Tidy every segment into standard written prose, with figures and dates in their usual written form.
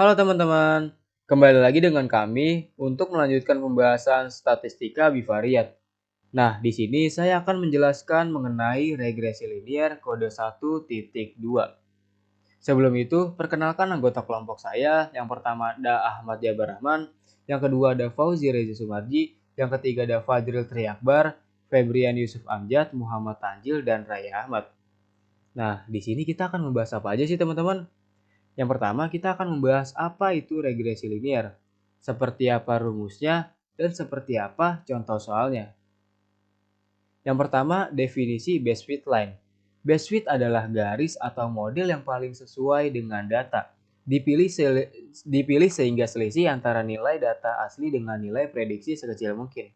Halo teman-teman, kembali lagi dengan kami untuk melanjutkan pembahasan statistika bivariat. Nah, di sini saya akan menjelaskan mengenai regresi linier kode 1.2. Sebelum itu, perkenalkan anggota kelompok saya. Yang pertama ada Ahmad Jabar Rahman, yang kedua ada Fauzi Reza Sumarji, yang ketiga ada Fadril Triakbar, Febrian Yusuf Amjad, Muhammad Tanjil, dan Raya Ahmad. Nah, di sini kita akan membahas apa aja sih teman-teman? Yang pertama, kita akan membahas apa itu regresi linier, seperti apa rumusnya, dan seperti apa contoh soalnya. Yang pertama, definisi base fit line. Base fit adalah garis atau model yang paling sesuai dengan data. Dipilih sehingga selisih antara nilai data asli dengan nilai prediksi sekecil mungkin.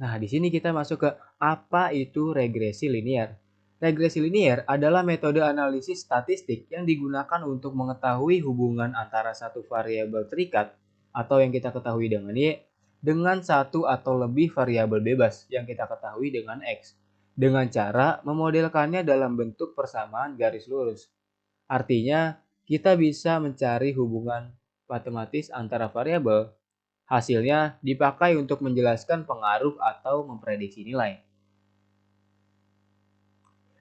Nah, di sini kita masuk ke apa itu regresi linier. Regresi linier adalah metode analisis statistik yang digunakan untuk mengetahui hubungan antara satu variabel terikat atau yang kita ketahui dengan Y dengan satu atau lebih variabel bebas yang kita ketahui dengan X dengan cara memodelkannya dalam bentuk persamaan garis lurus. Artinya, kita bisa mencari hubungan matematis antara variabel. Hasilnya dipakai untuk menjelaskan pengaruh atau memprediksi nilai.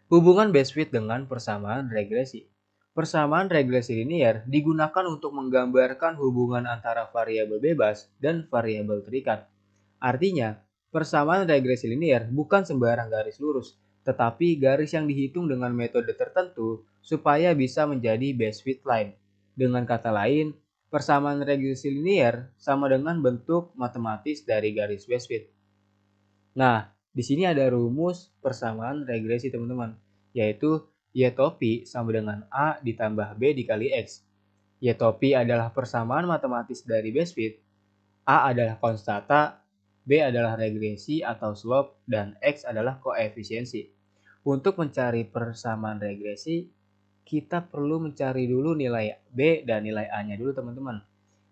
Hubungan base fit dengan persamaan regresi. Persamaan regresi linier digunakan untuk menggambarkan hubungan antara variabel bebas dan variabel terikat. Artinya, persamaan regresi linier bukan sembarang garis lurus, tetapi garis yang dihitung dengan metode tertentu supaya bisa menjadi base fit line. Dengan kata lain, persamaan regresi linier sama dengan bentuk matematis dari garis base fit. Nah, di sini ada rumus persamaan regresi teman-teman, yaitu Y topi sama dengan A ditambah B dikali X. Y topi adalah persamaan matematis dari base fit, A adalah konstanta, B adalah regresi atau slope, dan X adalah koefisiensi. Untuk mencari persamaan regresi, kita perlu mencari dulu nilai B dan nilai A-nya dulu teman-teman.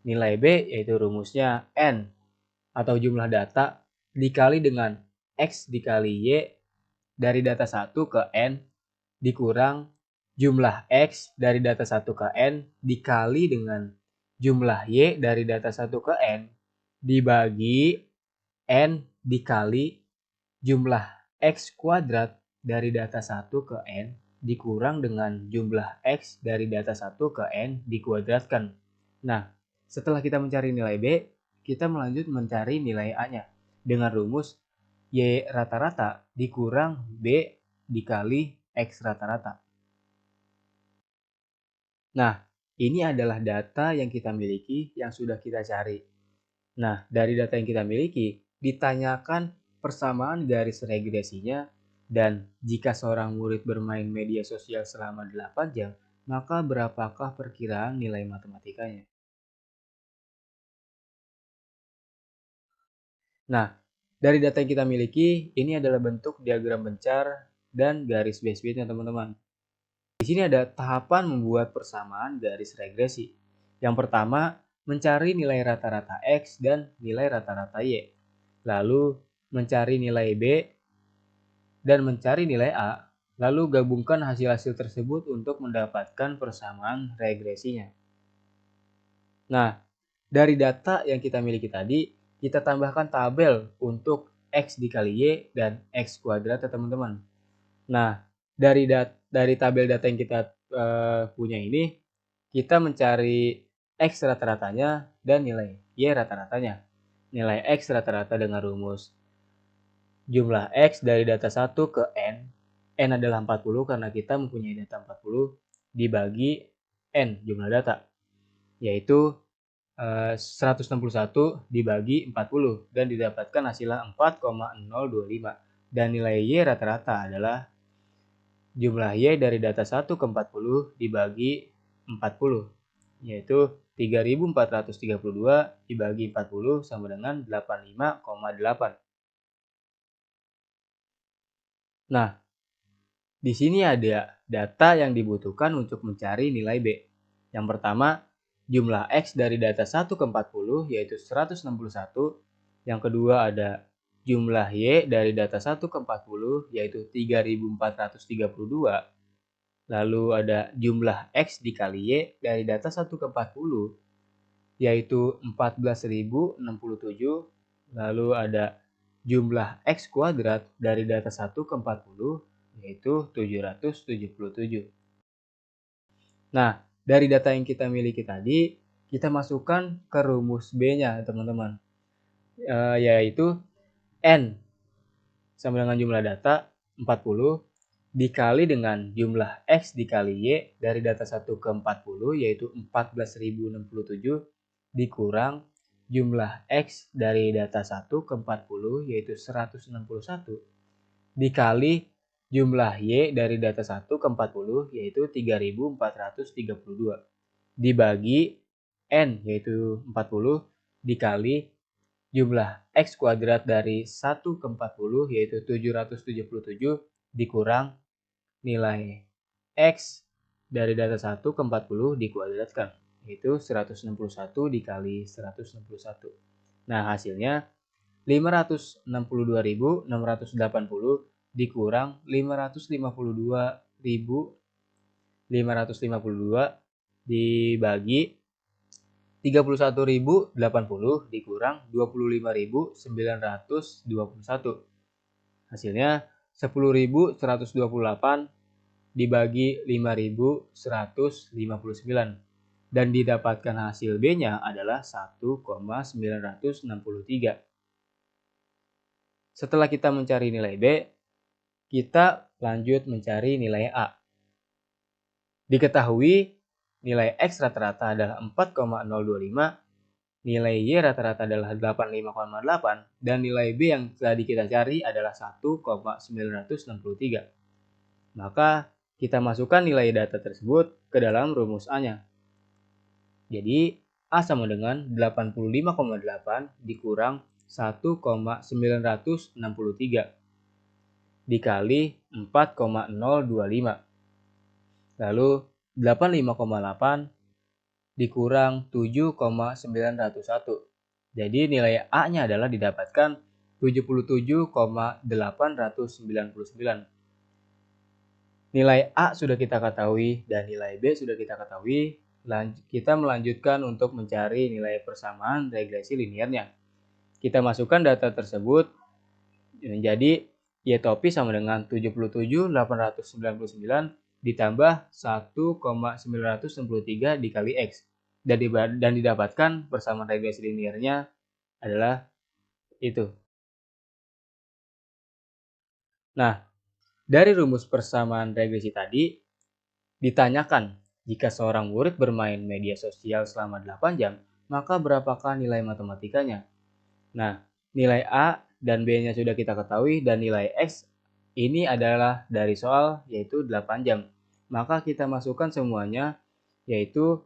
Nilai B yaitu rumusnya N atau jumlah data dikali dengan X dikali Y dari data 1 ke N dikurang jumlah X dari data 1 ke N dikali dengan jumlah Y dari data 1 ke N dibagi N dikali jumlah X kuadrat dari data 1 ke N dikurang dengan jumlah X dari data 1 ke N dikuadratkan. Nah, setelah kita mencari nilai B, kita melanjut mencari nilai A-nya dengan rumus Y rata-rata dikurang B dikali X rata-rata. Nah, ini adalah data yang kita miliki yang sudah kita cari. Nah, dari data yang kita miliki, ditanyakan persamaan garis regresinya dan jika seorang murid bermain media sosial selama 8 jam, maka berapakah perkiraan nilai matematikanya? Nah, dari data yang kita miliki, ini adalah bentuk diagram bencar dan garis base fit-nya teman-teman. Di sini ada tahapan membuat persamaan garis regresi. Yang pertama, mencari nilai rata-rata X dan nilai rata-rata Y. Lalu, mencari nilai B dan mencari nilai A. Lalu gabungkan hasil-hasil tersebut untuk mendapatkan persamaan regresinya. Nah, dari data yang kita miliki tadi, kita tambahkan tabel untuk X dikali Y dan X kuadrat ya teman-teman. Nah, dari tabel data yang kita punya ini, kita mencari X rata-ratanya dan nilai Y rata-ratanya. Nilai X rata-rata dengan rumus jumlah X dari data 1 ke N adalah 40 karena kita mempunyai data 40 dibagi N jumlah data, yaitu 161 dibagi 40 dan didapatkan hasilnya 4,025 dan nilai Y rata-rata adalah jumlah Y dari data 1 ke 40 dibagi 40, yaitu 3432 dibagi 40 sama dengan 85,8. Nah, di sini ada data yang dibutuhkan untuk mencari nilai B. Yang pertama, jumlah X dari data 1 ke 40 yaitu 161. Yang kedua ada jumlah Y dari data 1 ke 40 yaitu 3432. Lalu ada jumlah X dikali Y dari data 1 ke 40, yaitu 14.067. Lalu ada jumlah X kuadrat dari data 1 ke 40, yaitu 777. Nah, dari data yang kita miliki tadi, kita masukkan ke rumus B-nya, teman-teman. Yaitu N sama dengan jumlah data 40 dikali dengan jumlah X dikali Y dari data 1 ke 40, yaitu 14.067, dikurang jumlah X dari data 1 ke 40, yaitu 161, dikali jumlah Y dari data 1 ke 40, yaitu 3.432, dibagi N, yaitu 40, dikali jumlah X kuadrat dari 1 ke 40, yaitu 777, dikurang nilai X dari data 1 ke 40 dikuadratkan, yaitu 161 dikali 161. Nah, hasilnya 562.680 dikurang 552.552 dibagi 31.080 dikurang 25.921. Hasilnya 10.128 dibagi 5.159. Dan didapatkan hasil B-nya adalah 1,963. Setelah kita mencari nilai B, kita lanjut mencari nilai A. Diketahui nilai X rata-rata adalah 4,025, nilai Y rata-rata adalah 85,8, dan nilai B yang tadi kita cari adalah 1,963. Maka kita masukkan nilai data tersebut ke dalam rumus A-nya. Jadi A sama dengan 85,8 dikurang 1,963 dikali 4,025. Lalu 85,8 dikurang 7,901. Jadi nilai A-nya adalah didapatkan 77,899. Nilai A sudah kita ketahui dan nilai B sudah kita ketahui. Kita melanjutkan untuk mencari nilai persamaan regresi linearnya. Kita masukkan data tersebut menjadi Y topi sama dengan 77.899 ditambah 1,963 dikali X. Dan didapatkan persamaan regresi linearnya adalah itu. Nah, dari rumus persamaan regresi tadi, ditanyakan jika seorang murid bermain media sosial selama 8 jam, maka berapakah nilai matematikanya? Nah, nilai A dan B-nya sudah kita ketahui dan nilai X ini adalah dari soal yaitu 8 jam. Maka kita masukkan semuanya yaitu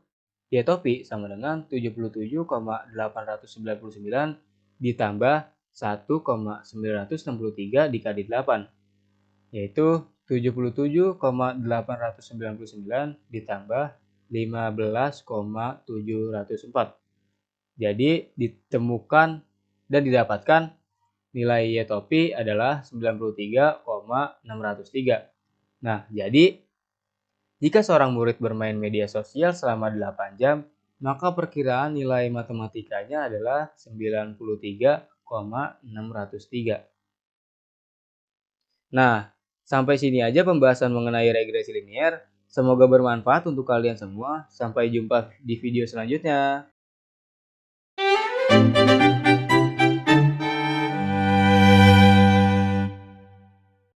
Y topi sama dengan 77,899 ditambah 1,963 dikali 8, yaitu 77,899 ditambah 15,704. Jadi ditemukan dan didapatkan nilai Y topi adalah 93,603. Nah, jadi jika seorang murid bermain media sosial selama 8 jam, maka perkiraan nilai matematikanya adalah 93,603. Nah, sampai sini aja pembahasan mengenai regresi linear. Semoga bermanfaat untuk kalian semua. Sampai jumpa di video selanjutnya.